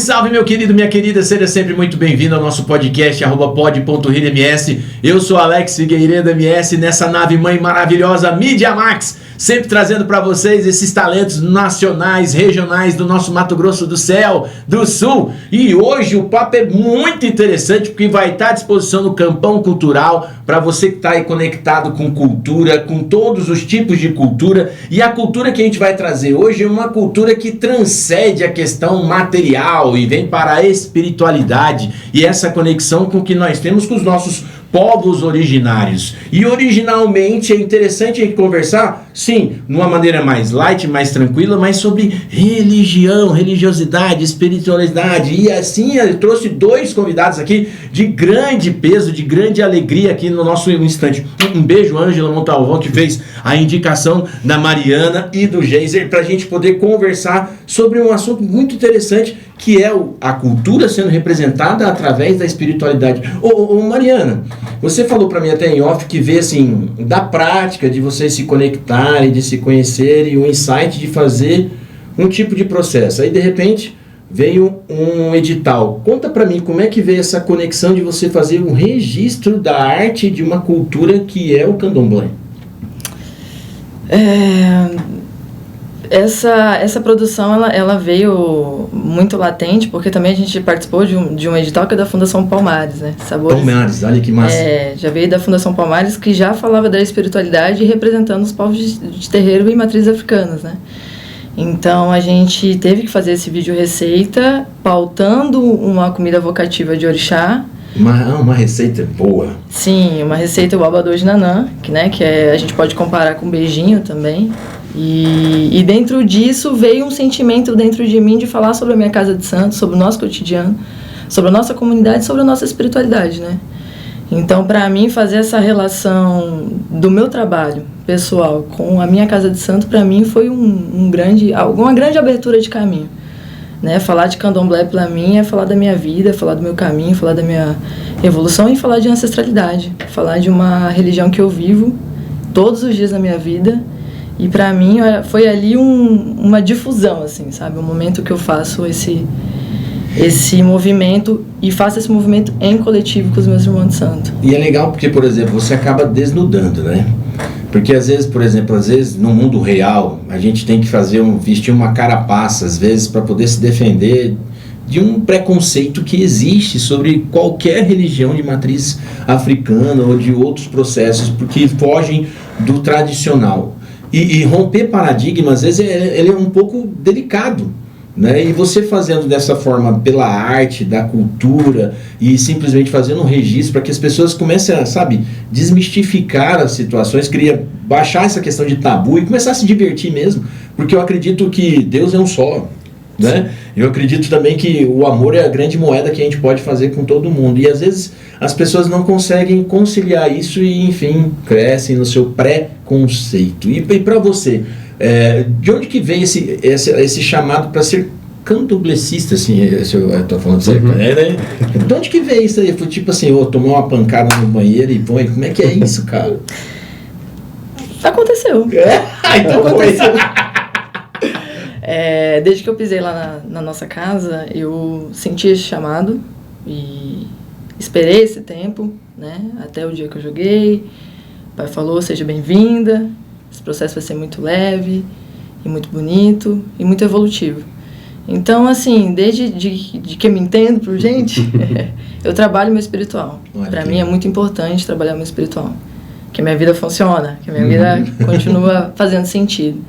salve, meu querido, minha querida, seja sempre muito bem-vindo ao nosso podcast, @pod.rilms. Eu sou Alex Figueiredo MS, nessa nave mãe maravilhosa Mídia Max, sempre trazendo para vocês esses talentos nacionais, regionais do nosso Mato Grosso do Céu, do Sul. E hoje o papo é muito interessante porque vai estar à disposição no Campão Cultural para você que está aí conectado com cultura, com todos os tipos de cultura. E a cultura que a gente vai trazer hoje é uma cultura que transcende a questão material e vem para a espiritualidade e essa conexão com que nós temos com os nossos povos originários. E originalmente é interessante a gente conversar, sim, de uma maneira mais light, mais tranquila, mas sobre religião, religiosidade, espiritualidade. E assim eu trouxe dois convidados aqui de grande peso, de grande alegria aqui no nosso instante. Um beijo, Ângela Montalvão, que fez a indicação da Mariana e do Geiser, para a gente poder conversar sobre um assunto muito interessante, que é a cultura sendo representada através da espiritualidade. Ô Mariana, você falou para mim até em off que vê assim, da prática de vocês se conectarem, de se conhecerem, o insight de fazer um tipo de processo. Aí de repente veio um edital. Conta para mim como é que veio essa conexão de você fazer um registro da arte de uma cultura que é o candomblé. Essa produção ela veio muito latente, porque também a gente participou de um edital que é da Fundação Palmares, né? Sabores, Palmares, olha que massa. Já veio da Fundação Palmares, que já falava da espiritualidade representando os povos de terreiro e matrizes africanas, né? Então a gente teve que fazer esse vídeo receita, pautando uma comida vocativa de orixá. Uma receita boa. Sim, uma receita o abadô de nanã, que a gente pode comparar com beijinho também. E dentro disso veio um sentimento dentro de mim de falar sobre a minha casa de santo, sobre o nosso cotidiano, sobre a nossa comunidade, sobre a nossa espiritualidade, né? Então, para mim, fazer essa relação do meu trabalho pessoal com a minha casa de santo, para mim, foi uma grande abertura de caminho. Né? Falar de candomblé, para mim, é falar da minha vida, falar do meu caminho, falar da minha evolução e falar de ancestralidade. Falar de uma religião que eu vivo todos os dias da minha vida. E para mim foi ali uma difusão, assim, sabe? Um momento que eu faço esse movimento e faço esse movimento em coletivo com os meus irmãos de santo. E é legal porque, por exemplo, você acaba desnudando, né? Porque às vezes, por exemplo, no mundo real, a gente tem que vestir uma carapaça, às vezes, para poder se defender de um preconceito que existe sobre qualquer religião de matriz africana ou de outros processos, porque fogem do tradicional. E romper paradigmas, às vezes, ele é um pouco delicado, né? E você fazendo dessa forma pela arte, da cultura, e simplesmente fazendo um registro para que as pessoas comecem a, desmistificar as situações, baixar essa questão de tabu e começar a se divertir mesmo, porque eu acredito que Deus é um só, né? Eu acredito também que o amor é a grande moeda que a gente pode fazer com todo mundo, e às vezes as pessoas não conseguem conciliar isso e, enfim, crescem no seu preconceito. E para você, de onde que vem esse chamado para ser candomblessista, assim, eu estou falando de você, né? De onde que vem isso aí? Foi tipo assim, tomou uma pancada no banheiro e põe, como é que é isso, cara? Aconteceu. Então aconteceu. Desde que eu pisei lá na nossa casa, eu senti esse chamado e esperei esse tempo, né? Até o dia que eu joguei. O pai falou, seja bem-vinda, esse processo vai ser muito leve e muito bonito e muito evolutivo. Então, assim, desde que eu me entendo por gente, eu trabalho meu espiritual. Para mim é muito importante trabalhar meu espiritual. Que a minha vida funciona, que a minha vida continua fazendo sentido.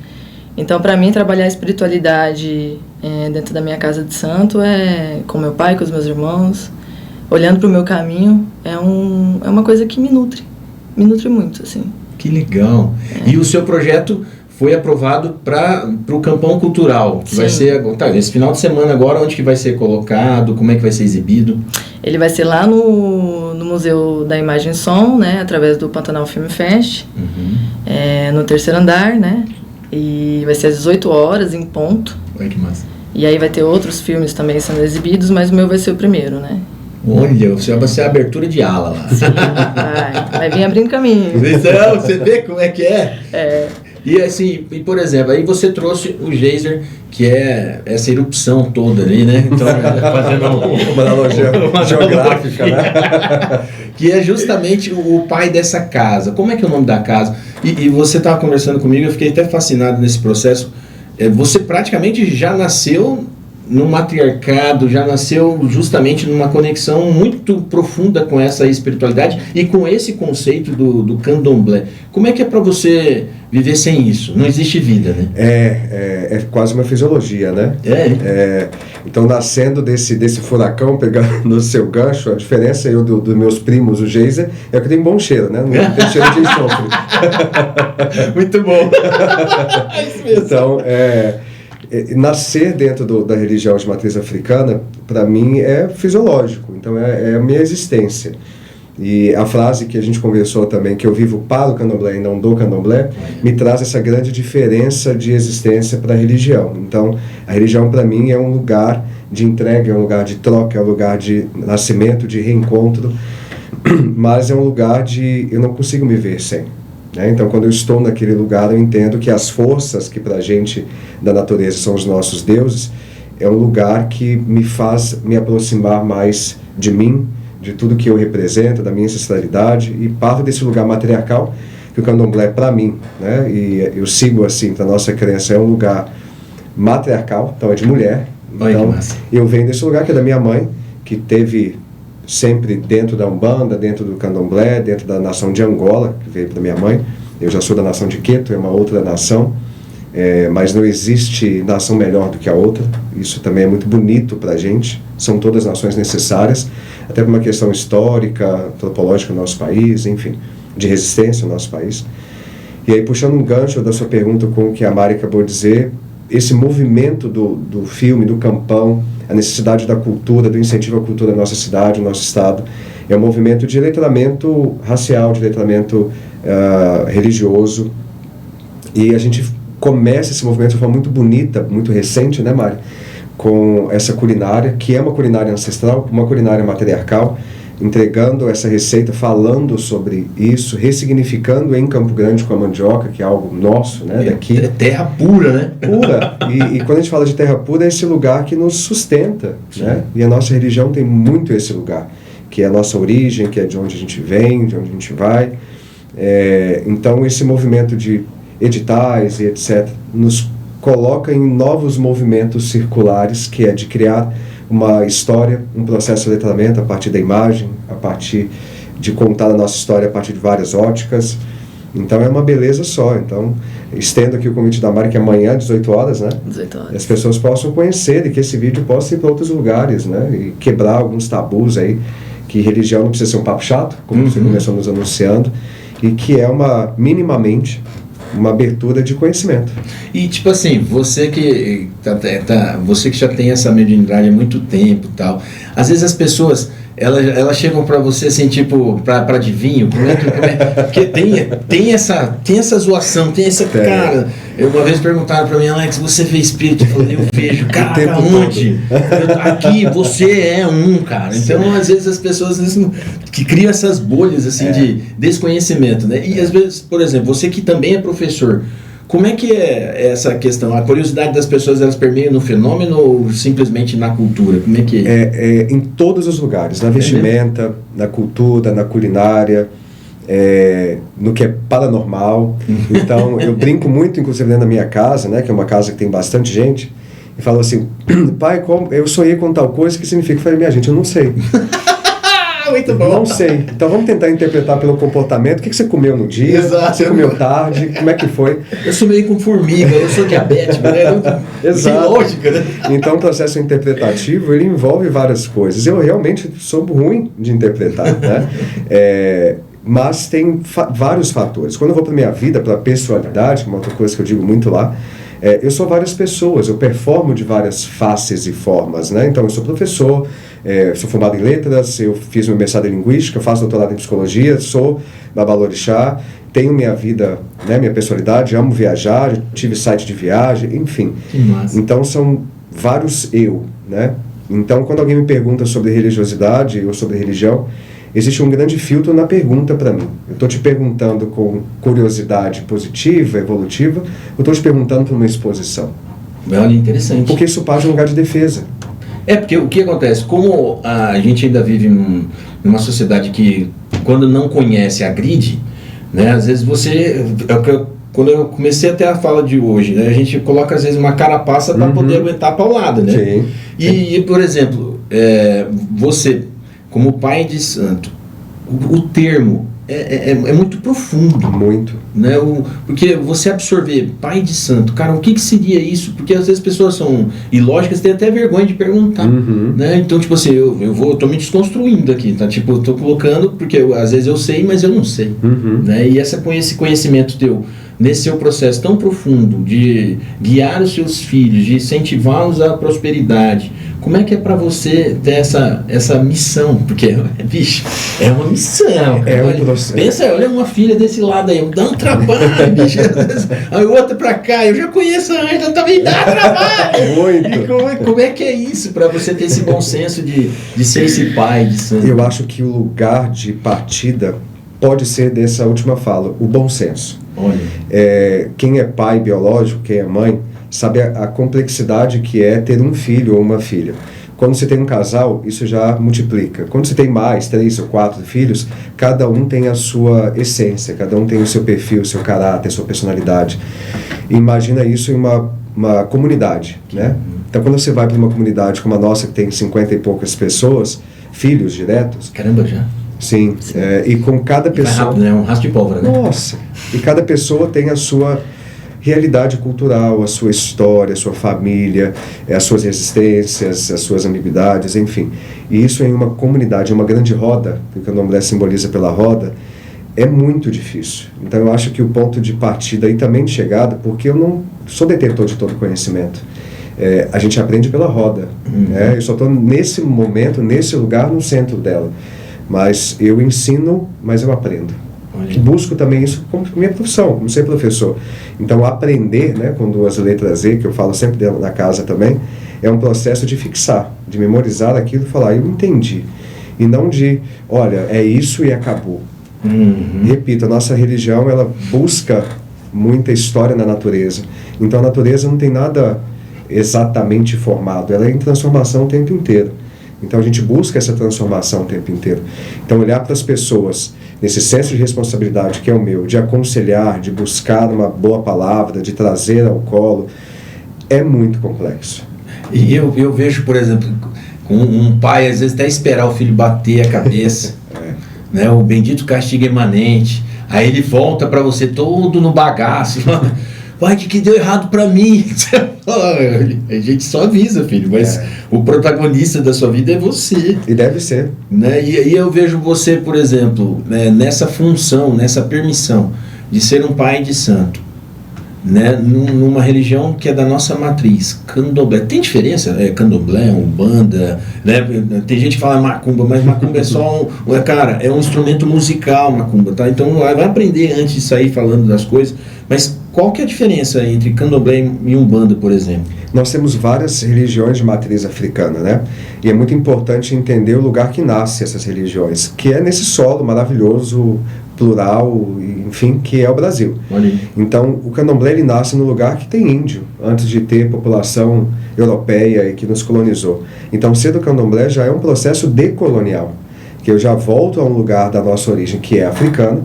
Então, para mim, trabalhar a espiritualidade dentro da minha casa de santo com meu pai, com os meus irmãos, olhando para o meu caminho, é uma coisa que me nutre muito, assim. Que legal. E o seu projeto foi aprovado para o Campão Cultural, que vai ser esse final de semana agora, onde que vai ser colocado, como é que vai ser exibido? Ele vai ser lá no Museu da Imagem e Som, né, através do Pantanal Film Fest, no 3º andar, né, e vai ser às 18 horas em ponto. Olha que massa. E aí vai ter outros filmes também sendo exibidos, mas o meu vai ser o primeiro, né. Olha, você vai ser a abertura de ala lá. Sim, vai vir abrindo caminho. Então, você vê como é que é? E assim, por exemplo, aí você trouxe o geyser, que é essa erupção toda ali, né? Então, fazendo uma analogia geográfica, né? Que é justamente o pai dessa casa. Como é que é o nome da casa? E você estava conversando comigo, eu fiquei até fascinado nesse processo. Você praticamente já nasceu no matriarcado, já nasceu justamente numa conexão muito profunda com essa espiritualidade e com esse conceito do candomblé. Como é que é para você viver sem isso? Não existe vida, né? É quase uma fisiologia, né? Então, nascendo desse furacão, pegando no seu gancho, a diferença dos meus primos, o geyser, é que tem bom cheiro, né? Não tem cheiro de enxofre. Muito bom. É isso mesmo. Então, nascer dentro da religião de matriz africana, para mim, é fisiológico. Então, é a minha existência. E a frase que a gente conversou também, que eu vivo para o candomblé e não do candomblé, me traz essa grande diferença de existência para a religião. Então, a religião para mim é um lugar de entrega, é um lugar de troca, é um lugar de nascimento, de reencontro, mas é um lugar eu não consigo me ver sem. Então, quando eu estou naquele lugar, eu entendo que as forças que para a gente da natureza são os nossos deuses, é um lugar que me faz me aproximar mais de mim, de tudo que eu represento, da minha ancestralidade, e parto desse lugar matriarcal, que o candomblé, para mim, né, e eu sigo assim, para a nossa crença, é um lugar matriarcal, então é de mulher. Então, eu venho desse lugar que é da minha mãe, que teve sempre dentro da Umbanda, dentro do candomblé, dentro da nação de Angola, que veio da minha mãe. Eu já sou da nação de Queto, é uma outra nação, mas não existe nação melhor do que a outra. Isso também é muito bonito para a gente. São todas nações necessárias, até por uma questão histórica, antropológica no nosso país, enfim, de resistência no nosso país. E aí, puxando um gancho da sua pergunta com o que a Mari acabou de dizer, esse movimento do filme, do campão, a necessidade da cultura, do incentivo à cultura da nossa cidade, do nosso estado, é um movimento de letramento racial, de letramento religioso. E a gente começa esse movimento de uma forma muito bonita, muito recente, né, Mari? Com essa culinária, que é uma culinária ancestral, uma culinária matriarcal, entregando essa receita, falando sobre isso, ressignificando em Campo Grande com a mandioca, que é algo nosso, né, daqui. É terra pura, né? Pura. E quando a gente fala de terra pura, é esse lugar que nos sustenta, né? E a nossa religião tem muito esse lugar, que é a nossa origem, que é de onde a gente vem, de onde a gente vai. Então, esse movimento de editais e etc., nos coloca em novos movimentos circulares, que é de criar uma história, um processo de letramento a partir da imagem, a partir de contar a nossa história a partir de várias óticas. Então é uma beleza só. Então, estendo aqui o convite da Mari, que é amanhã, 18 horas, né? 18 horas. E as pessoas possam conhecer e que esse vídeo possa ir para outros lugares, né? E quebrar alguns tabus aí, que religião não precisa ser um papo chato, como você começou nos anunciando, e que é minimamente, uma abertura de conhecimento. E tipo assim, você que você que já tem essa mediunidade há muito tempo e tal, às vezes as pessoas elas chegam pra você assim, tipo, pra adivinho, porque tem essa zoação, tem essa cara. Uma vez perguntaram pra mim, Alex, você vê espírito? Eu falei, eu vejo, cara, onde? Aqui, você é um, cara. Então, às vezes as pessoas que criam essas bolhas assim de desconhecimento, né? E às vezes, por exemplo, você que também é professor, como é que é essa questão? A curiosidade das pessoas, elas permeiam no fenômeno ou simplesmente na cultura? Como é que é? Em todos os lugares, na vestimenta, na cultura, na culinária, no que é paranormal. Então, eu brinco muito, inclusive, dentro da minha casa, né, que é uma casa que tem bastante gente, e falo assim, pai, eu sonhei com tal coisa, o que significa? Eu falei, minha gente, eu não sei. Muito bom. Não sei. Então vamos tentar interpretar pelo comportamento. O que você comeu no dia? Exato. Você comeu tarde? Como é que foi? Eu sou meio com formiga, eu sou diabético, né? Exato. Sem lógica, né? Então o processo interpretativo, ele envolve várias coisas. Eu realmente sou ruim de interpretar, né? Mas tem vários fatores. Quando eu vou para minha vida, para a pessoalidade, que é uma outra coisa que eu digo muito lá, eu sou várias pessoas, eu performo de várias faces e formas, né? Então eu sou professor, sou formado em letras, eu fiz meu mestrado em linguística, faço doutorado em psicologia, sou babalorixá, tenho minha vida, né, minha personalidade, amo viajar, tive site de viagem, enfim. Que massa. Então são vários eu, né? Então quando alguém me pergunta sobre religiosidade ou sobre religião, existe um grande filtro na pergunta para mim. Eu estou te perguntando com curiosidade positiva, evolutiva, ou estou te perguntando para uma exposição? Olha, interessante. Porque isso parte de um lugar de defesa. Porque o que acontece? Como a gente ainda vive numa sociedade que, quando não conhece, agride, né? Às vezes você... Quando eu comecei até a fala de hoje, né, a gente coloca às vezes uma carapaça para poder aguentar a paulada, né? Sim. E, por exemplo, você, como pai de santo, o termo é muito profundo. Muito. Né? Porque você absorver pai de santo, cara, o que seria isso? Porque às vezes as pessoas são ilógicas, têm até vergonha de perguntar. Né? Então, tipo assim, eu tô me desconstruindo aqui, tá? Tipo, eu tô colocando, porque às vezes eu sei, mas eu não sei. Né? E esse conhecimento teu, nesse seu processo tão profundo de guiar os seus filhos, de incentivá-los à prosperidade, como é que é para você ter essa missão? Porque, bicho, é uma missão. Pensa, olha uma filha desse lado aí, dá um trabalho, bicho. Aí outra pra cá, eu já conheço a Ângela, também dá trabalho. Muito. Como é que é isso para você ter esse bom senso de ser esse pai de santo? Eu acho que o lugar de partida pode ser dessa última fala, o bom senso. Olha. Quem é pai biológico, quem é mãe, sabe a complexidade que é ter um filho ou uma filha. Quando você tem um casal, isso já multiplica. Quando você tem mais, 3 ou 4 filhos, cada um tem a sua essência, cada um tem o seu perfil, o seu caráter, a sua personalidade. Imagina isso em uma comunidade, né? Então, quando você vai para uma comunidade como a nossa, que tem 50 e poucas pessoas, filhos diretos... Caramba, já. Sim, e com cada pessoa... Vai rápido, né? Um rastro de pólvora, né? Nossa! E cada pessoa tem a sua realidade cultural, a sua história, a sua família, as suas resistências, as suas ambiguidades, enfim. E isso em uma comunidade, em uma grande roda, que o candomblé simboliza pela roda, é muito difícil. Então eu acho que o ponto de partida e também de chegada, porque eu não sou detentor de todo conhecimento, a gente aprende pela roda. Eu só estou nesse momento, nesse lugar, no centro dela. Mas eu ensino, mas eu aprendo. Que busco também isso como minha profissão, não ser professor. Então, aprender, né, com 2 letras E, que eu falo sempre dentro da casa também, é um processo de fixar, de memorizar aquilo e falar, eu entendi. E não de, olha, é isso e acabou. Repito, a nossa religião, ela busca muita história na natureza. Então, a natureza não tem nada exatamente formado, ela é em transformação o tempo inteiro. Então a gente busca essa transformação o tempo inteiro. Então olhar para as pessoas nesse senso de responsabilidade que é o meu, de aconselhar, de buscar uma boa palavra, de trazer ao colo, é muito complexo. E eu vejo, por exemplo, um pai às vezes até esperar o filho bater a cabeça, né? O bendito castigo imanente, aí ele volta para você todo no bagaço, vai, que deu errado pra mim. A gente só avisa, filho, mas o protagonista da sua vida é você. E deve ser. Né? E eu vejo você, por exemplo, né, nessa função, nessa permissão de ser um pai de santo, né, numa religião que é da nossa matriz, candomblé. Tem diferença? Candomblé, umbanda, né? Tem gente que fala macumba, mas macumba é só cara, é um instrumento musical, macumba, tá? Então vai aprender antes de sair falando das coisas, mas qual que é a diferença entre candomblé e umbanda, por exemplo? Nós temos várias religiões de matriz africana, né? E é muito importante entender o lugar que nasce essas religiões, que é nesse solo maravilhoso, plural, enfim, que é o Brasil. Então, o candomblé ele nasce no lugar que tem índio, antes de ter população europeia e que nos colonizou. Então, ser do candomblé já é um processo decolonial, que eu já volto a um lugar da nossa origem, que é africano,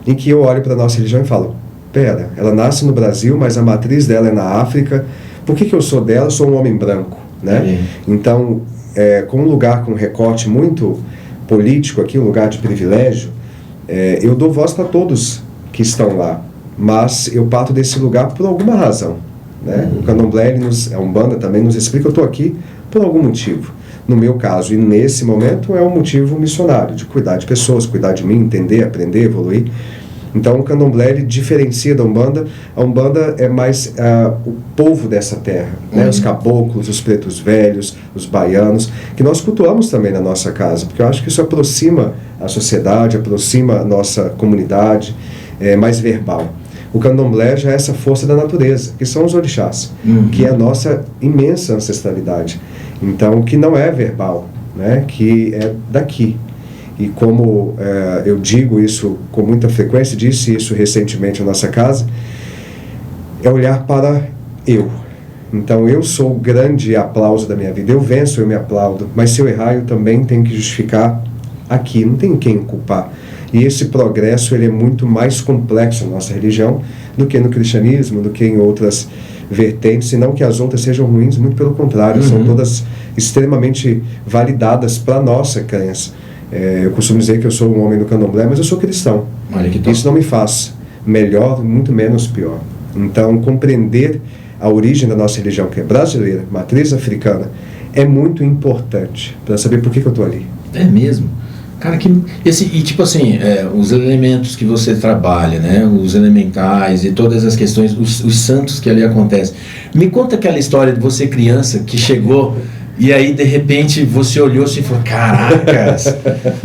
em que eu olho para a nossa religião e falo, pera, ela nasce no Brasil, mas a matriz dela é na África, por que eu sou dela? Eu sou um homem branco, né? Então, com um lugar com um recorte muito político aqui, um lugar de privilégio, eu dou voz para todos que estão lá, mas eu parto desse lugar por alguma razão, né? O candomblé, a umbanda também nos explica, eu estou aqui por algum motivo. No meu caso, e nesse momento, é um motivo missionário, de cuidar de pessoas, cuidar de mim, entender, aprender, evoluir. Então o candomblé ele diferencia da umbanda. A umbanda é mais o povo dessa terra, né? Os caboclos, os pretos velhos, os baianos, que nós cultuamos também na nossa casa, porque eu acho que isso aproxima a sociedade, aproxima a nossa comunidade, é mais verbal. O candomblé já é essa força da natureza, que são os orixás, que é a nossa imensa ancestralidade. Então, que não é verbal, né? Que é daqui. E como eu digo isso com muita frequência, disse isso recentemente na nossa casa, é olhar para eu. Então eu sou o grande aplauso da minha vida, eu venço, eu me aplaudo, mas se eu errar eu também tenho que justificar aqui, não tem quem culpar. E esse progresso ele é muito mais complexo na nossa religião do que no cristianismo, do que em outras vertentes, e não que as outras sejam ruins, muito pelo contrário, são todas extremamente validadas para a nossa crença. Eu costumo dizer que eu sou um homem do candomblé, mas eu sou cristão. Isso não me faz melhor, muito menos pior. Então, compreender a origem da nossa religião, que é brasileira, matriz africana, é muito importante para saber por que eu estou ali. É mesmo? Cara, tipo assim, os elementos que você trabalha, né, os elementais e todas as questões, os santos que ali acontecem. Me conta aquela história de você criança que chegou e aí de repente você olhou assim e falou, caracas,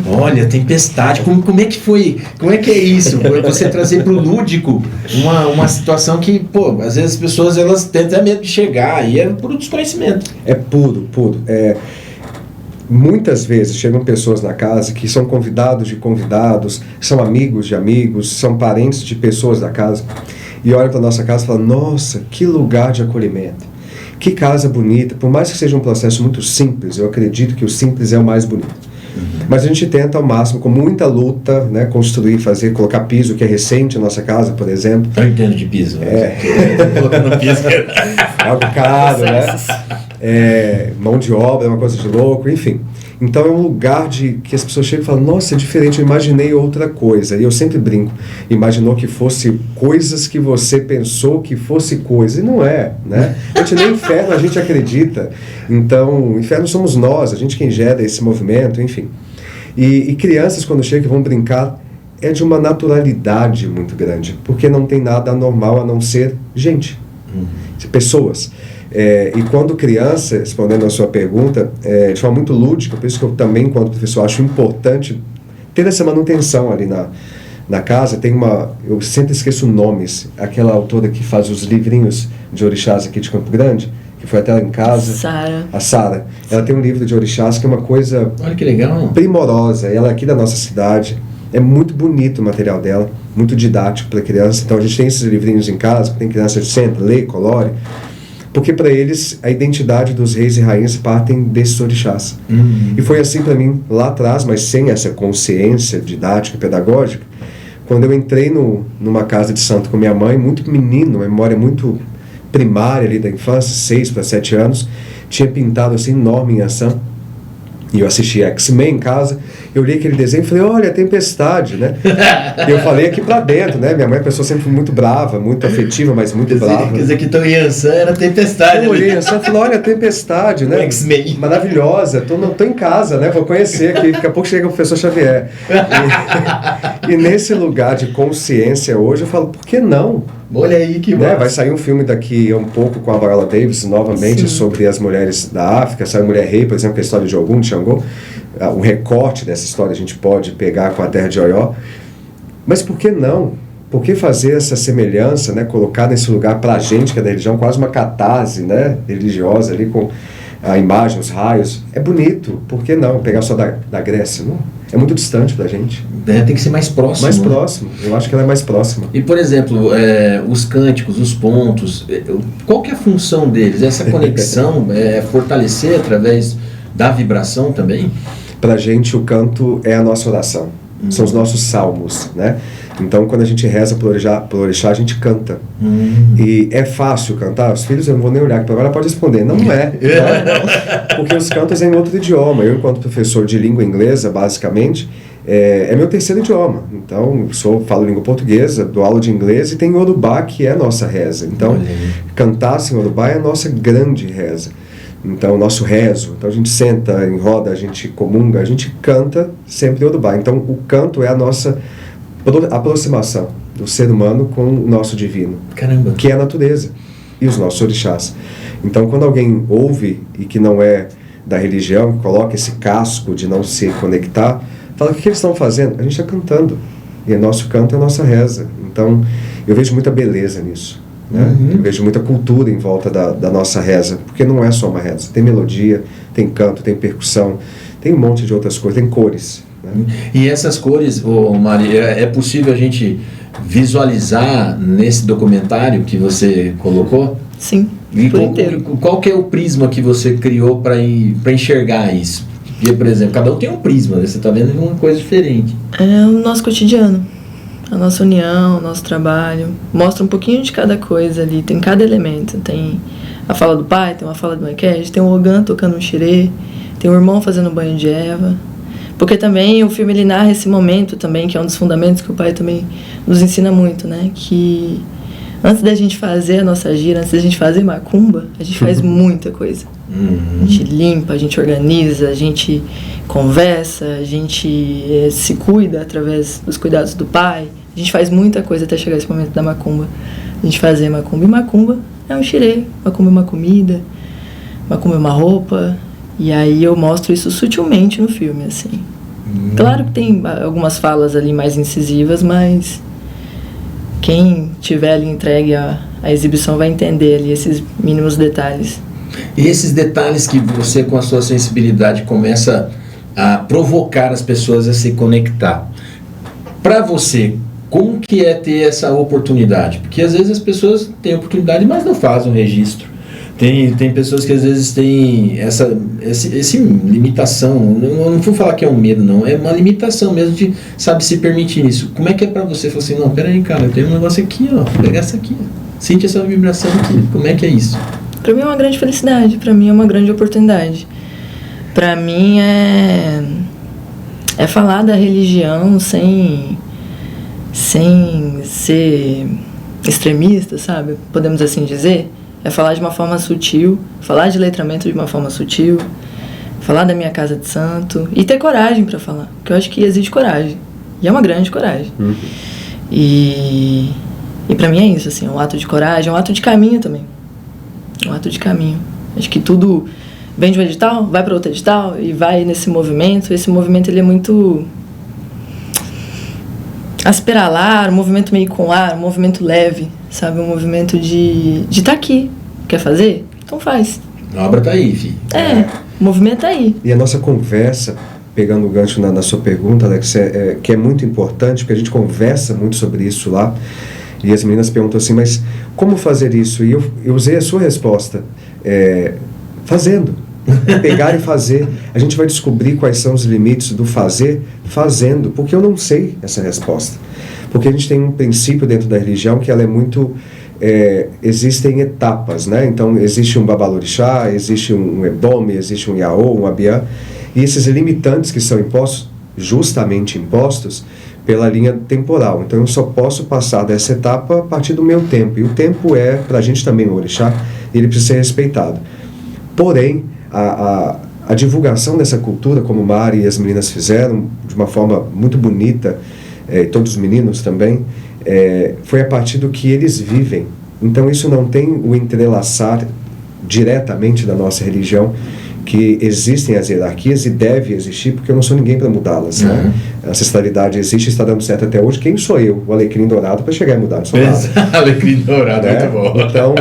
olha, tempestade, como é que foi, como é que é isso? Você trazer pro lúdico uma situação que, pô, às vezes as pessoas elas têm até medo de chegar e é puro desconhecimento. É puro. Muitas vezes chegam pessoas na casa que são convidados de convidados, são amigos de amigos, são parentes de pessoas da casa, e olham para a nossa casa e falam, nossa, que lugar de acolhimento, que casa bonita. Por mais que seja um processo muito simples, eu acredito que o simples é o mais bonito. Mas a gente tenta ao máximo, com muita luta, né, construir, colocar piso, que é recente na nossa casa, por exemplo. Eu entendo de piso. Colocando piso. É algo caro, né? Mão de obra é uma coisa de louco, enfim. Então é um lugar que as pessoas chegam e falam, nossa, é diferente, eu imaginei outra coisa. E eu sempre brinco, imaginou que fosse coisas que você pensou que fosse coisa, e não é, né? A gente nem inferno, a gente acredita. Então, o inferno somos nós, a gente quem gera esse movimento, enfim. E crianças, quando chegam e vão brincar, é de uma naturalidade muito grande, porque não tem nada anormal a não ser gente, pessoas. E quando criança, respondendo a sua pergunta, de forma muito lúdica, por isso que eu também, enquanto professor, acho importante ter essa manutenção ali na casa. Tem eu sempre esqueço nomes, aquela autora que faz os livrinhos de orixás aqui de Campo Grande, que foi até lá em casa. A Sara. Ela tem um livro de orixás que é uma coisa, olha que legal, primorosa. Ela é aqui da nossa cidade. É muito bonito o material dela, muito didático para criança. Então a gente tem esses livrinhos em casa, tem criança que senta, lê, colore, porque para eles a identidade dos reis e rainhas partem desses orixás. E foi assim para mim lá atrás, mas sem essa consciência didática, pedagógica, quando eu entrei numa casa de santo com minha mãe, muito menino, uma memória muito primária ali da infância, 6 para 7 anos, tinha pintado assim enorme em ação, e eu assisti X-Men em casa, eu li aquele desenho e falei, olha, tempestade, né? E eu falei aqui pra dentro, né? Minha mãe é uma pessoa sempre muito brava, muito afetiva, mas muito brava. Quer dizer que então Yansan era tempestade. Eu olhei Yansan e falei, olha, tempestade, né? X-Men. Maravilhosa, tô em casa, né? Vou conhecer aqui, daqui a pouco chega o professor Xavier. E nesse lugar de consciência hoje, eu falo, por que não? Olha aí que massa. Vai sair um filme daqui a um pouco com a Viola Davis, novamente, sim, sobre as mulheres da África. Sai Mulher Rei, por exemplo, que é a história de Ogum, de Xangô. Um recorte dessa história a gente pode pegar com a terra de Oió. Mas por que não? Por que fazer essa semelhança, né? Colocar nesse lugar pra gente, que é da religião, quase uma catarse, né? Religiosa ali, com a imagem, os raios. É bonito, por que não? Pegar só da Grécia, não? É muito distante pra gente. Tem que ser mais próximo. Mais próximo, eu acho que ela é mais próxima. E, por exemplo, os cânticos, os pontos, qual que é a função deles? Essa conexão é fortalecer através da vibração também? Pra gente, o canto é a nossa oração. São os nossos salmos, né? Então, quando a gente reza por orixá, a gente canta. E é fácil cantar? Os filhos eu não vou nem olhar, porque agora pode responder. Não é. Não. Porque os cantos é em outro idioma. Eu, enquanto professor de língua inglesa, basicamente, é meu terceiro idioma. Então, falo língua portuguesa, dou aula de inglês e tem Yorubá, que é a nossa reza. Então, cantar em Yorubá é a nossa grande reza. Então, o nosso rezo. Então, a gente senta em roda, a gente comunga, a gente canta sempre Yorubá. Então, o canto é a nossa aproximação do ser humano com o nosso divino. Caramba. Que é a natureza e os nossos orixás. Então, quando alguém ouve e que não é da religião, coloca esse casco de não se conectar, fala, o que eles estão fazendo? A gente está cantando. E o nosso canto é a nossa reza. Então, eu vejo muita beleza nisso. Né? Eu vejo muita cultura em volta da nossa reza, porque não é só uma reza. Tem melodia, tem canto, tem percussão, tem um monte de outras coisas, tem cores. né? E essas cores, Mari, é possível a gente visualizar nesse documentário que você colocou? Sim, E por inteiro. Qual que é o prisma que você criou para enxergar isso? Porque, por exemplo, cada um tem um prisma, né? Você está vendo uma coisa diferente. É o nosso cotidiano, a nossa união, o nosso trabalho. Mostra um pouquinho de cada coisa ali, tem cada elemento. Tem a fala do pai, tem uma fala do Maquete, tem o Ogan tocando um xirê, tem o irmão fazendo banho de Eva. Porque também o filme ele narra esse momento também, que é um dos fundamentos que o pai também nos ensina muito, né? Que antes da gente fazer a nossa gira, antes da gente fazer macumba, a gente faz muita coisa. A gente limpa, a gente organiza, a gente conversa, a gente se cuida através dos cuidados do pai. A gente faz muita coisa até chegar esse momento da macumba. A gente fazer macumba. E macumba é um xirê, macumba é uma comida, macumba é uma roupa. E aí eu mostro isso sutilmente no filme, assim. Claro que tem algumas falas ali mais incisivas, mas quem tiver ali entregue a exibição vai entender ali esses mínimos detalhes. E esses detalhes que você, com a sua sensibilidade, começa a provocar as pessoas a se conectar. Para você, como que é ter essa oportunidade? Porque às vezes as pessoas têm oportunidade, mas não fazem o registro. Tem pessoas que às vezes têm essa limitação, não vou falar que é um medo, não, é uma limitação mesmo de, sabe, se permitir isso. Como é que é pra você? Falar assim, não, peraí, cara, eu tenho um negócio aqui, ó, vou pegar essa aqui, ó. Sente essa vibração aqui, como é que é isso? Pra mim é uma grande felicidade, pra mim é uma grande oportunidade. Pra mim é falar da religião sem ser extremista, sabe? Podemos assim dizer. É falar de uma forma sutil, falar de letramento de uma forma sutil, falar da minha casa de santo e ter coragem para falar, porque eu acho que exige coragem, e é uma grande coragem. E para mim é isso, assim, um ato de coragem, um ato de caminho também, um ato de caminho. Acho que tudo vem de um edital, vai para outro edital e vai nesse movimento. Esse movimento ele é muito aspiralar, um movimento meio com ar, um movimento leve, sabe? Um movimento de estar aqui. Quer fazer? Então faz. A obra tá aí, filho. O movimento tá aí. E a nossa conversa, pegando o gancho na sua pergunta, Alex, que é muito importante, porque a gente conversa muito sobre isso lá, e as meninas perguntam assim, mas como fazer isso? E eu usei a sua resposta, fazendo. Pegar e fazer. A gente vai descobrir quais são os limites do fazer fazendo, porque eu não sei essa resposta. Porque a gente tem um princípio dentro da religião que ela é muito... existem etapas, né? Então existe um babalorixá, existe um ebome, existe um yaô, um abiá, e esses limitantes que são impostos, justamente impostos, pela linha temporal. Então eu só posso passar dessa etapa a partir do meu tempo, e o tempo é, pra gente também, o orixá, ele precisa ser respeitado. Porém, a divulgação dessa cultura, como o Mari e as meninas fizeram, de uma forma muito bonita, e todos os meninos também, foi a partir do que eles vivem. Então isso não tem o entrelaçar diretamente da nossa religião, que existem as hierarquias e deve existir, porque eu não sou ninguém para mudá-las, né? A ancestralidade existe e está dando certo até hoje. Quem sou eu, o alecrim dourado, para chegar e mudar? Não sou nada. Alecrim dourado, né? Muito bom. Então,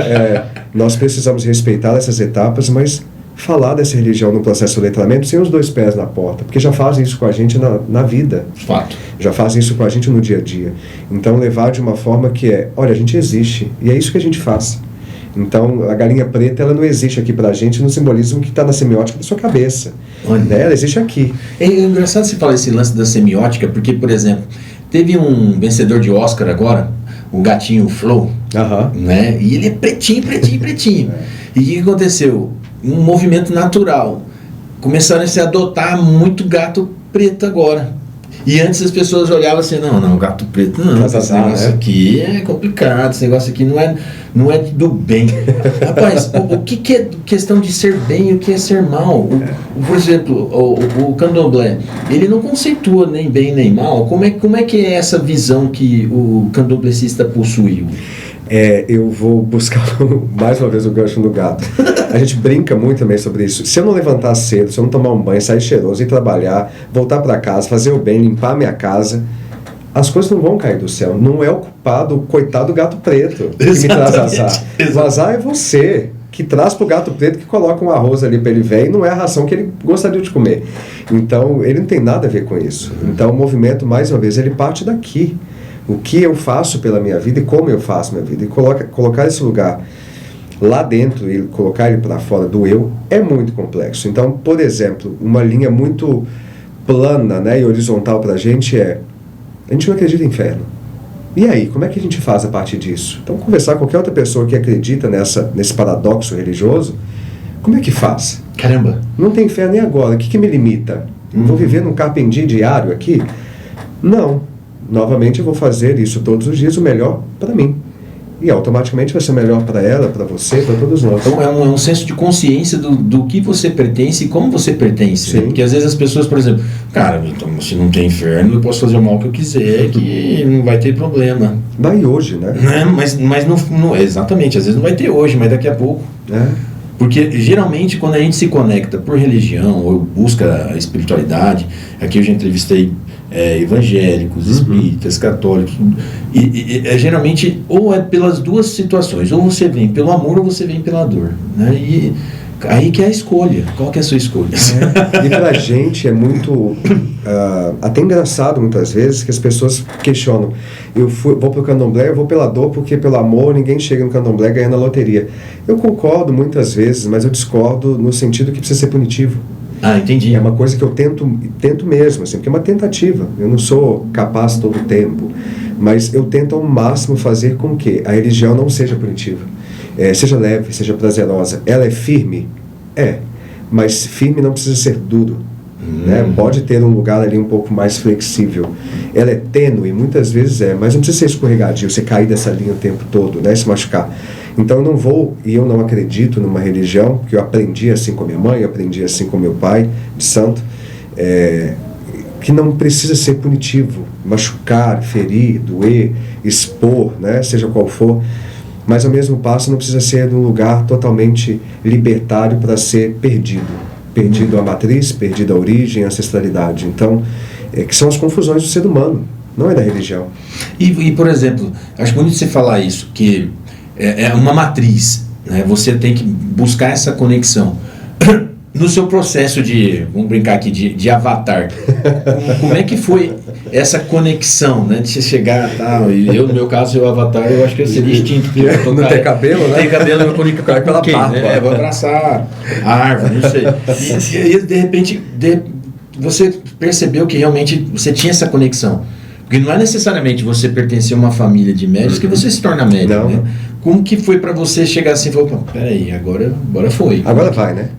nós precisamos respeitar essas etapas, mas falar dessa religião no processo de letramento sem os dois pés na porta, porque já fazem isso com a gente na vida. Fato. Já fazem isso com a gente no dia a dia. Então, levar de uma forma que olha, a gente existe, e é isso que a gente faz. Então, a galinha preta, ela não existe aqui pra gente no simbolismo que está na semiótica da sua cabeça. Né? Ela existe aqui. É engraçado você falar esse lance da semiótica, porque, por exemplo, teve um vencedor de Oscar agora, o gatinho Flow, né? E ele é pretinho. E o que aconteceu? Um movimento natural. Começaram a se adotar muito gato preto agora. E antes as pessoas olhavam assim, não, gato preto não, esse negócio aqui é complicado, esse negócio aqui não é do bem. Rapaz, o que é questão de ser bem e o que é ser mal? Por exemplo, o candomblé, ele não conceitua nem bem nem mal. Como é que é essa visão que o candomblecista possuiu? Eu vou buscar mais uma vez o gancho no gato. A gente brinca muito também sobre isso. Se eu não levantar cedo, se eu não tomar um banho, sair cheiroso, ir trabalhar, voltar para casa, fazer o bem, limpar minha casa, as coisas não vão cair do céu. Não é o culpado, o coitado gato preto que me traz azar. O azar é você. que traz pro gato preto, que coloca um arroz ali para ele ver e não é a ração que ele gostaria de comer. Então, ele não tem nada a ver com isso. Então, o movimento, mais uma vez, ele parte daqui. O que eu faço pela minha vida e como eu faço minha vida. E colocar esse lugar lá dentro e colocar ele para fora do eu é muito complexo. Então, por exemplo, uma linha muito plana, né, e horizontal para a gente não acredita em inferno. E aí, como é que a gente faz a partir disso? Então, conversar com qualquer outra pessoa que acredita nesse paradoxo religioso, como é que faz? Caramba! Não tem inferno nem agora, o que me limita? Vou viver num carpe diem diário aqui? Não. Novamente, eu vou fazer isso todos os dias, o melhor para mim. E automaticamente vai ser melhor para ela, para você, para todos nós. Então é um senso de consciência do que você pertence e como você pertence. Né? Porque às vezes as pessoas, por exemplo, cara, então, se não tem inferno, eu posso fazer o mal que eu quiser, que não vai ter problema. Vai hoje, né? Mas não, exatamente, às vezes não vai ter hoje, mas daqui a pouco. Porque geralmente quando a gente se conecta por religião ou busca a espiritualidade, aqui eu já entrevistei evangélicos, espíritas, católicos, e geralmente ou é pelas duas situações, ou você vem pelo amor ou você vem pela dor, né? E aí que é a escolha. Qual que é a sua escolha? E pra gente é muito até engraçado muitas vezes que as pessoas questionam, vou pro candomblé, eu vou pela dor porque pelo amor ninguém chega no candomblé ganhando a loteria. Eu concordo muitas vezes, mas eu discordo no sentido que precisa ser punitivo. Ah, entendi. É uma coisa que eu tento mesmo, assim, porque é uma tentativa. Eu não sou capaz todo o tempo, mas eu tento ao máximo fazer com que a religião não seja punitiva. Seja leve, seja prazerosa. Ela é firme? Mas firme não precisa ser duro. Né? Pode ter um lugar ali um pouco mais flexível. Ela é tênue, muitas vezes mas não precisa ser escorregadio, você cair dessa linha o tempo todo, né? Se machucar. Então eu não vou, e eu não acredito numa religião, que eu aprendi assim com minha mãe, aprendi assim com meu pai, de santo, que não precisa ser punitivo, machucar, ferir, doer, expor, né? Seja qual for, mas ao mesmo passo não precisa ser num lugar totalmente libertário para ser perdido a matriz, perdido a origem, a ancestralidade. Então, que são as confusões do ser humano, não é da religião. E por exemplo, acho bonito você falar isso, que é uma matriz, né? Você tem que buscar essa conexão. No seu processo vamos brincar aqui, de avatar, como é que foi essa conexão, né? De você chegar e tal, e eu, no meu caso, o avatar, eu acho que eu seria extinto. Não tem cabelo, né? Não tem cabelo, eu vou conectar com quem, né? Vou abraçar a árvore, não sei. E de repente, você percebeu que realmente você tinha essa conexão. Porque não é necessariamente você pertencer a uma família de médicos que você se torna médico, né? Como que foi para você chegar assim e falar, peraí, agora foi. Agora vai, né?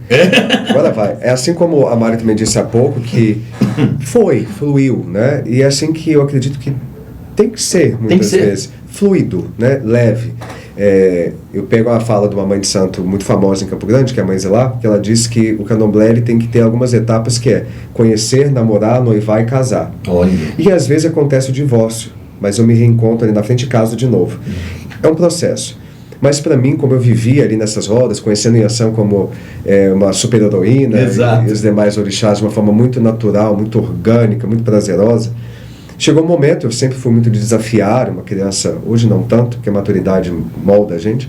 Agora vai. É assim como a Mari também disse há pouco, que fluiu, né? E é assim que eu acredito que tem que ser, muitas vezes. Fluido, né? Leve. Eu pego uma fala de uma mãe de santo muito famosa em Campo Grande, que é a mãe Zelá, que ela diz que o candomblé ele tem que ter algumas etapas, que é conhecer, namorar, noivar e casar. Olha. E às vezes acontece o divórcio, mas eu me reencontro ali na frente de casa de novo. É um processo. Mas para mim, como eu vivia ali nessas rodas, conhecendo Inhansã como uma super-heroína e os demais orixás de uma forma muito natural, muito orgânica, muito prazerosa, chegou um momento, eu sempre fui muito de desafiar uma criança, hoje não tanto, porque a maturidade molda a gente,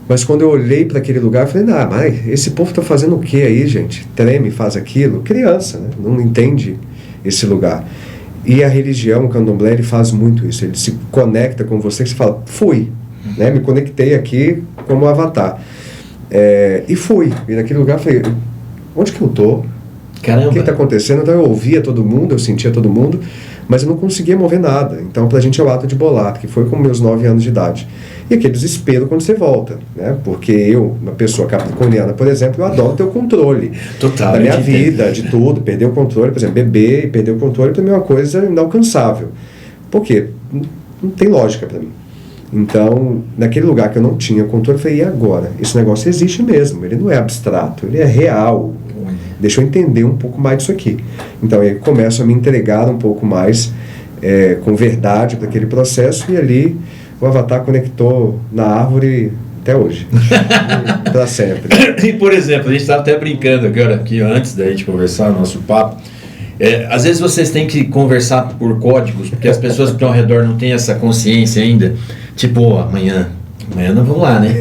mas quando eu olhei para aquele lugar, eu falei, mas esse povo está fazendo o que aí, gente? Treme, faz aquilo? Criança, né? Não entende esse lugar. E a religião, o candomblé, ele faz muito isso, ele se conecta com você, que você fala, fui, né? Me conectei aqui como avatar. E fui, e naquele lugar eu falei, onde que eu tô? Caramba. O que está acontecendo? Então eu ouvia todo mundo, eu sentia todo mundo, mas eu não conseguia mover nada. Então pra gente é o ato de bolar, que foi com meus 9 anos de idade. E aquele desespero quando você volta, né? Porque eu, uma pessoa capricorniana, por exemplo, eu adoro ter o controle da minha vida, de tudo. Perder o controle, por exemplo, beber e perder o controle para mim é uma coisa inalcançável. Por quê? Não tem lógica para mim. Então, naquele lugar que eu não tinha controle, eu falei, e agora? Esse negócio existe mesmo, ele não é abstrato, ele é real. Deixa eu entender um pouco mais disso aqui. Então, eu começo a me entregar um pouco mais com verdade para aquele processo, e ali o avatar conectou na árvore até hoje. Para sempre. E, por exemplo, a gente estava até brincando agora, aqui antes da gente conversar, no nosso papo, às vezes vocês têm que conversar por códigos, porque as pessoas que estão ao redor não têm essa consciência ainda. Tipo, amanhã amanhã nós vamos lá, né?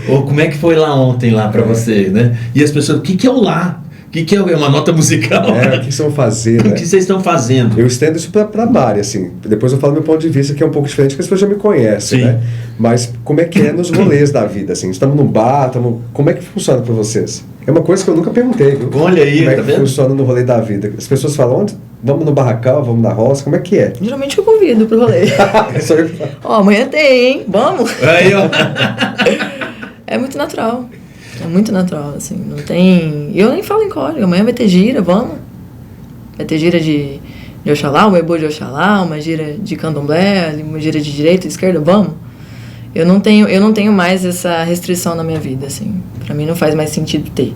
Ou como é que foi lá ontem lá pra você, né? E as pessoas, o que é o lá? O que é uma nota musical? O que estão fazendo? O que vocês estão fazendo? Eu estendo isso pra Mari, assim. Depois eu falo do meu ponto de vista, que é um pouco diferente, porque as pessoas já me conhecem, Sim. né? Mas como é que é nos rolês da vida, assim? Estamos num bar, como é que funciona pra vocês? É uma coisa que eu nunca perguntei, viu? Olha aí, como é tá que vendo? funciona no rolê da vida? As pessoas falam, onde? Vamos no barracão, vamos na roça, como é que é? Geralmente eu convido pro rolê. Só eu- Ó, amanhã tem, hein? Vamos! Aí, ó. É muito natural. É muito natural, assim. Não tem... Eu nem falo em código. Amanhã vai ter gira, vamos. Vai ter gira de Oxalá, uma ebô de Oxalá, uma gira de candomblé, uma gira de direita e esquerda, vamos. Eu não tenho mais essa restrição na minha vida, assim. Pra mim não faz mais sentido ter.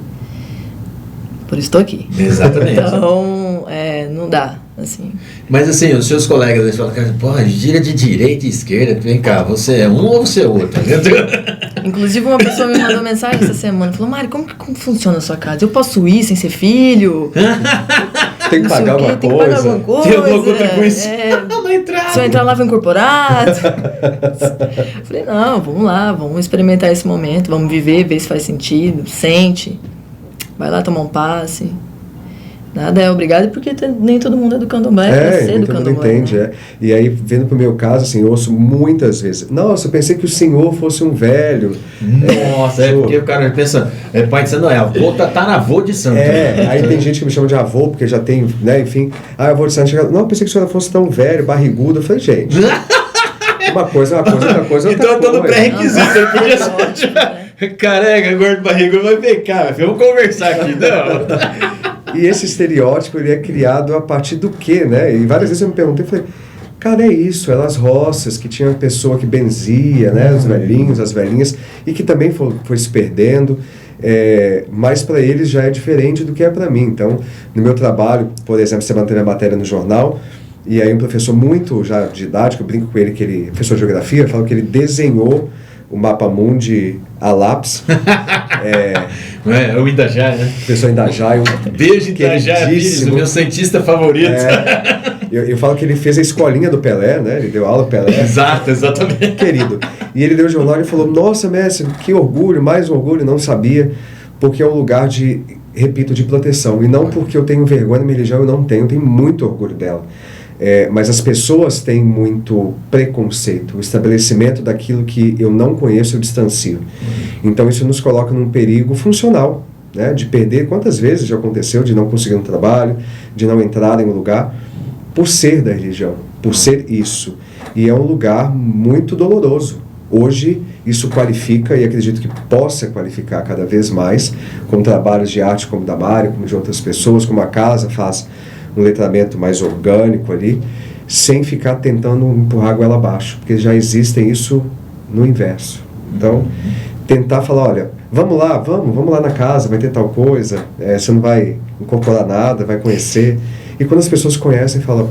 Por isso estou aqui. Exatamente. Então, não dá, assim. Mas assim, os seus colegas, eles falam, cara, porra, gira de direita e esquerda, vem cá, você é um ou você é outro? Inclusive, uma pessoa me mandou mensagem essa semana, falou, Mari, como funciona a sua casa? Eu posso ir sem ser filho? Tem que Não sei pagar o quê, alguma tem que pagar coisa. alguma coisa. Tem alguma contribuição? Uma entrada. Se eu entrar lá, vou incorporado. Falei, não, vamos lá, vamos experimentar esse momento, vamos viver, ver se faz sentido, sente. Vai lá tomar um passe. Nada é obrigado, porque nem todo mundo é do candomblé, pra ser nem do todo mundo candomblé. entende, Né? E aí, vendo pro meu caso, assim, eu ouço muitas vezes, nossa, eu pensei que o senhor fosse um velho. Nossa, porque o cara pensa, pai de Santo Noel, avô tataravô de santo. Aí tem gente que me chama de avô, porque já tem, né, enfim, avô de santo, não, eu pensei que o senhor fosse tão velho, barrigudo. Eu falei, gente, uma coisa, outra coisa. Então é todo coisa. pré-requisito, ele podia ser careca, gordo, barrigudo, mas vem cá, vamos conversar aqui, não. E esse estereótipo, ele é criado a partir do quê, né? E várias vezes eu me perguntei, falei, cara, é isso, eram as roças que tinha pessoa que benzia, né? Os velhinhos, as velhinhas, e que também foi se perdendo, mas para eles já é diferente do que é para mim. Então, no meu trabalho, por exemplo, você manteve a matéria no jornal, e aí um professor muito já de idade, que eu brinco com ele, que ele, professor de geografia, fala que ele desenhou o mapa mundi a lápis. É o Indajá, né? Professor Indajá, Beijo, Indajá Pires, o meu cientista favorito. Eu falo que ele fez a escolinha do Pelé, né? Ele deu aula do Pelé. Exato, exatamente. Querido. E ele deu o jornal e falou, nossa, mestre, que orgulho, mais um orgulho, não sabia, porque é um lugar de, repito, de proteção. E não porque eu tenho vergonha da minha religião, eu tenho muito orgulho dela. Mas as pessoas têm muito preconceito, o estabelecimento daquilo que eu não conheço, eu distancio. Então isso nos coloca num perigo funcional, né? De perder, quantas vezes já aconteceu, de não conseguir um trabalho, de não entrar em um lugar, por ser da religião, por ser isso. E é um lugar muito doloroso. Hoje isso qualifica, e acredito que possa qualificar cada vez mais, com trabalhos de arte como da Mari, como de outras pessoas, como a casa faz um letramento mais orgânico ali, sem ficar tentando empurrar a goela abaixo, porque já existem isso no inverso. Então, tentar falar, olha, vamos lá na casa, vai ter tal coisa, você não vai incorporar nada, vai conhecer. E quando as pessoas conhecem, falam,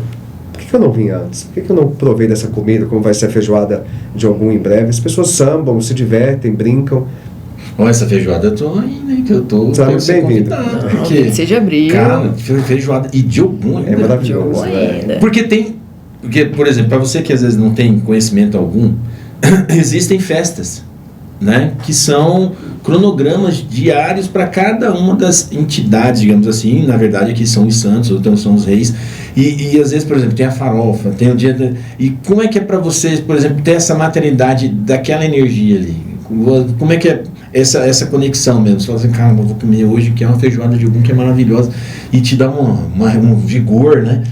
por que eu não vim antes? Por que eu não provei dessa comida, como vai ser a feijoada de algum em breve? As pessoas sambam, se divertem, brincam. Bom, essa feijoada eu tô indo, hein? Que eu tô bem-vindo. Porque você de abril. Cara, feijoada e de ogum ainda. É maravilhoso. Porque, por exemplo, para você que às vezes não tem conhecimento algum, existem festas, né? Que são cronogramas diários para cada uma das entidades, digamos assim. Na verdade, aqui são os santos, ou então são os reis. E às vezes, por exemplo, tem a farofa, tem o dia... E como é que é para vocês, por exemplo, ter essa maternidade daquela energia ali? Como é que é essa conexão mesmo? Você fala assim, cara, eu vou comer hoje, que é uma feijoada de ogum que é maravilhosa, e te dá um vigor, né?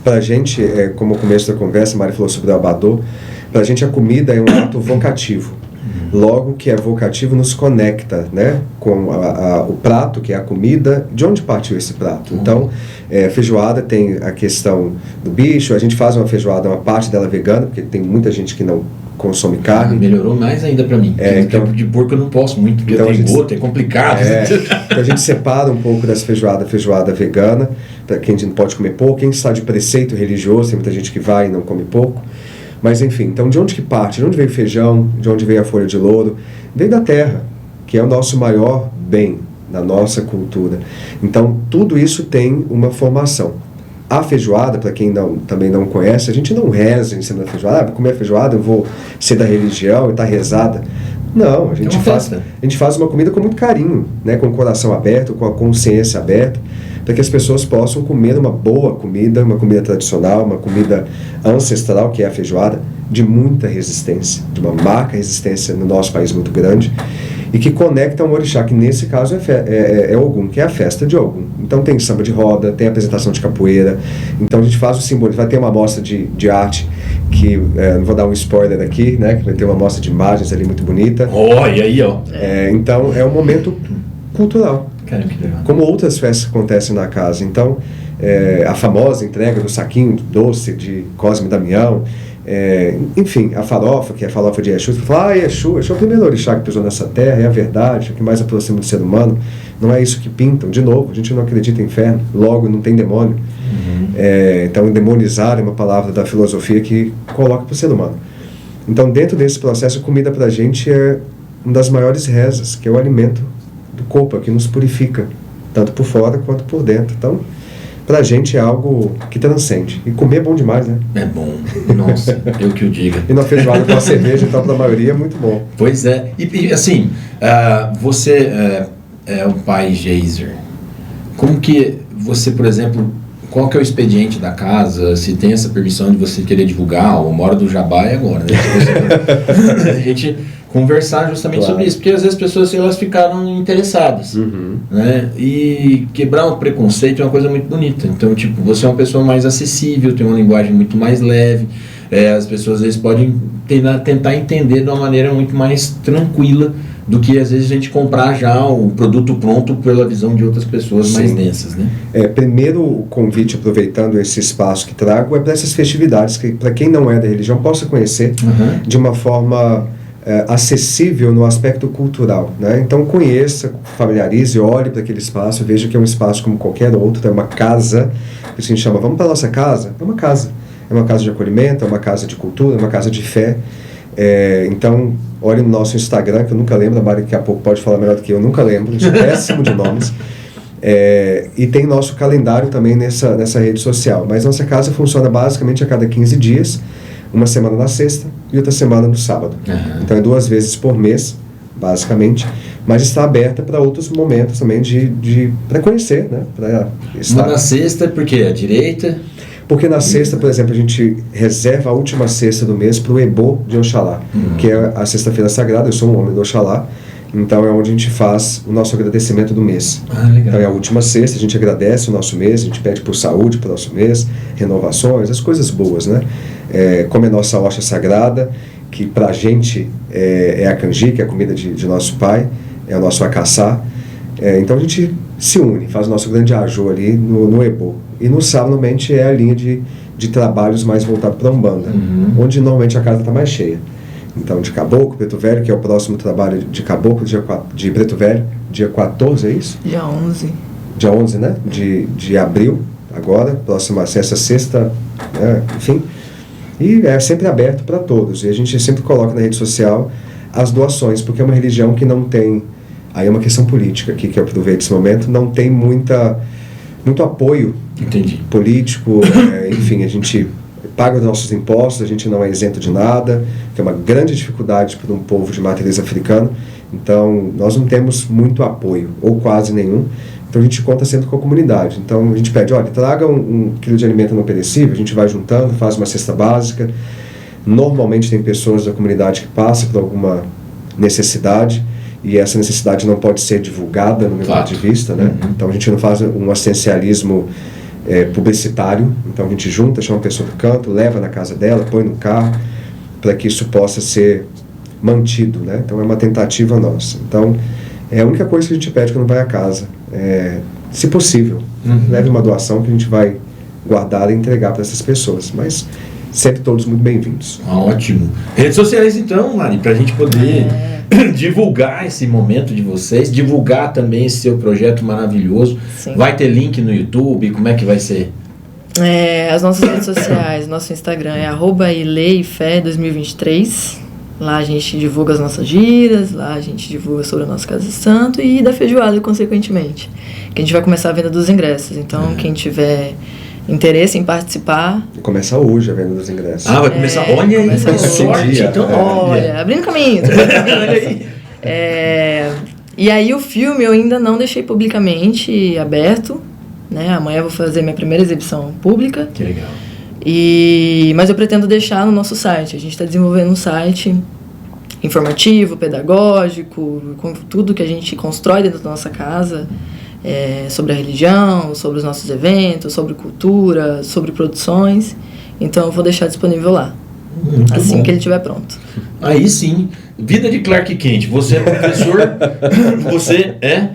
Pra gente, como o começo da conversa, a Mari falou sobre o abadô, pra gente a comida é um ato vocativo. Logo que é vocativo, nos conecta, né, com o prato, que é a comida, de onde partiu esse prato. Então, feijoada tem a questão do bicho, a gente faz uma feijoada, uma parte dela vegana, porque tem muita gente que não consome carne. Melhorou mais ainda pra mim. Então, de porco eu não posso muito, porque então tem goto, é complicado. Então a gente separa um pouco das feijoada vegana, para quem não pode comer porco, quem está de preceito religioso, tem muita gente que vai e não come porco. Mas enfim, então de onde que parte? De onde veio o feijão? De onde veio a folha de louro? Veio da terra, que é o nosso maior bem, da nossa cultura. Então tudo isso tem uma formação. A feijoada, para quem também não conhece, a gente não reza em cima da feijoada. Comer feijoada, eu vou ser da religião e tá rezada. Não, a gente faz uma comida com muito carinho, né? Com o coração aberto, com a consciência aberta, para que as pessoas possam comer uma boa comida, uma comida tradicional, uma comida ancestral, que é a feijoada, de muita resistência, de uma marca resistência no nosso país muito grande, e que conecta um orixá, que nesse caso é Ogum, que é a festa de Ogum. Então tem samba de roda, tem apresentação de capoeira, então a gente faz o simbolismo, vai ter uma amostra de arte, que não vou dar um spoiler aqui, né, que vai ter uma amostra de imagens ali muito bonita. Olha aí, ó. Então é um momento cultural. Caramba, que legal. Como outras festas que acontecem na casa. Então, a famosa entrega do saquinho doce de Cosme e Damião, enfim, a farofa, que é a farofa de Exu. Você fala, Exu é o primeiro orixá que pisou nessa terra, é a verdade, é o que mais aproxima do ser humano. Não é isso que pintam. De novo, a gente não acredita em inferno, logo não tem demônio. Então, demonizar é uma palavra da filosofia que coloca para o ser humano. Então, dentro desse processo, a comida para a gente é uma das maiores rezas, que é o alimento do corpo, que nos purifica, tanto por fora quanto por dentro. Então, pra gente é algo que transcende. E comer é bom demais, né? É bom. Nossa, eu que o diga. E na feijoada com a cerveja, então, pra maioria, é muito bom. Pois é. E assim, você é o pai Geyser. Como que você, por exemplo, qual que é o expediente da casa? Se tem essa permissão de você querer divulgar, ou mora do Jabá é agora, né? A gente conversar justamente sobre isso, porque às vezes as pessoas elas ficaram interessadas, né? E quebrar o preconceito é uma coisa muito bonita. Então, tipo, você é uma pessoa mais acessível, tem uma linguagem muito mais leve, as pessoas às vezes podem tentar entender de uma maneira muito mais tranquila do que às vezes a gente comprar já o produto pronto pela visão de outras pessoas mais densas, né? Primeiro o convite, aproveitando esse espaço que trago, é para essas festividades que, para quem não é da religião, possa conhecer de uma forma acessível no aspecto cultural, né? Então conheça, familiarize, olhe para aquele espaço, veja que é um espaço como qualquer outro, é uma casa, que a gente chama, vamos para a nossa casa? É uma casa de acolhimento, é uma casa de cultura, é uma casa de fé. Então, olhe no nosso Instagram, que eu nunca lembro, a Mari daqui a pouco pode falar melhor do que eu, nunca lembro, eu sou péssimo de nomes. E tem nosso calendário também nessa rede social, mas nossa casa funciona basicamente a cada 15 dias, uma semana na sexta e outra semana no sábado. Então é 2 vezes por mês, basicamente, mas está aberta para outros momentos também para conhecer, né? Uma na sexta, por quê? A direita? Porque na sexta, por exemplo, a gente reserva a última sexta do mês para o Ebô de Oxalá, que é a sexta-feira sagrada. Eu sou um homem do Oxalá, então é onde a gente faz o nosso agradecimento do mês. Legal. Então é a última sexta, a gente agradece o nosso mês, a gente pede por saúde para o nosso mês, renovações, as coisas boas, né? Como é nossa hoxa sagrada, que pra gente é a canjica, que é a comida de nosso pai, é o nosso acaçá. Então a gente se une, faz o nosso grande ajô ali no Ebô. E no sábado, normalmente, é a linha de trabalhos mais voltado para a Umbanda, onde normalmente a casa está mais cheia. Então, de Caboclo, Preto Velho, que é o próximo trabalho de Caboclo, de Preto Velho, dia 14, é isso? Dia 11. Dia 11, né? De abril, agora, próxima, essa sexta, né? Enfim. E é sempre aberto para todos. E a gente sempre coloca na rede social as doações, porque é uma religião que não tem... Aí é uma questão política aqui, que eu aproveito esse momento, não tem muito apoio político, enfim, a gente paga os nossos impostos, a gente não é isento de nada, tem uma grande dificuldade para um povo de matriz africana, então nós não temos muito apoio, ou quase nenhum, então a gente conta sempre com a comunidade. Então a gente pede, olha, traga um quilo de alimento não perecível, a gente vai juntando, faz uma cesta básica. Normalmente tem pessoas da comunidade que passam por alguma necessidade, e essa necessidade não pode ser divulgada no meu ponto de vista, né? Então a gente não faz um assistencialismo publicitário, então a gente junta, chama a pessoa do canto, leva na casa dela, põe no carro, para que isso possa ser mantido, né? Então é uma tentativa nossa. Então é a única coisa que a gente pede quando vai à casa, se possível, leve uma doação que a gente vai guardar e entregar para essas pessoas, mas sempre todos muito bem-vindos. Ótimo. Redes sociais então, Mari, para a gente poder divulgar esse momento de vocês, divulgar também esse seu projeto maravilhoso. Sim. Vai ter link no YouTube, como é que vai ser? As nossas redes sociais, nosso Instagram é @ileifé2023. Lá a gente divulga as nossas giras, lá a gente divulga sobre a nossa Casa de Santo e da feijoada, consequentemente. Que a gente vai começar a venda dos ingressos. Então, quem tiver interesse em participar. Começa hoje a venda dos ingressos. Vai começar. Olha aí, que sorte. Então, olha, abrindo caminho. Olha aí. E aí o filme eu ainda não deixei publicamente aberto, né? Amanhã eu vou fazer minha primeira exibição pública. Que legal. Mas eu pretendo deixar no nosso site. A gente está desenvolvendo um site informativo, pedagógico, com tudo que a gente constrói dentro da nossa casa, sobre a religião, sobre os nossos eventos, sobre cultura, sobre produções. Então eu vou deixar disponível lá, Muito assim bom. que ele estiver pronto. Aí sim, vida de Clark Kent. Você é professor, você é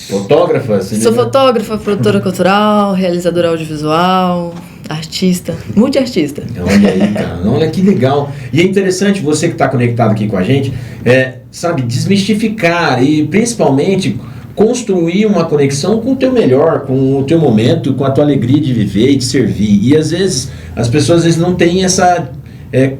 fotógrafa? Sou fotógrafa, produtora cultural, realizadora audiovisual, artista, multiartista. Olha aí, cara, olha que legal. E é interessante você que está conectado aqui com a gente, sabe, desmistificar e principalmente construir uma conexão com o teu melhor, com o teu momento, com a tua alegria de viver e de servir. E às vezes as pessoas às vezes não têm essa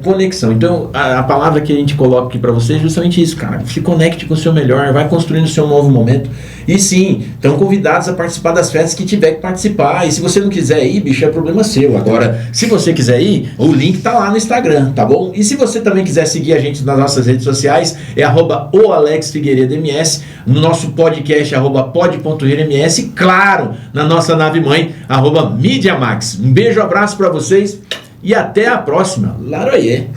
conexão. Então a palavra que a gente coloca aqui para você é justamente isso, cara. Se conecte com o seu melhor, vai construindo o seu novo momento. E sim, estão convidados a participar das festas que tiver que participar. E se você não quiser ir, bicho, é problema seu. Agora, se você quiser ir, o link tá lá no Instagram, tá bom? E se você também quiser seguir a gente nas nossas redes sociais, é @oalexfigueiredoms, no nosso podcast, @pod.rms, e claro, na nossa nave mãe, @MediaMax. Um beijo, abraço para vocês e até a próxima. Laroie!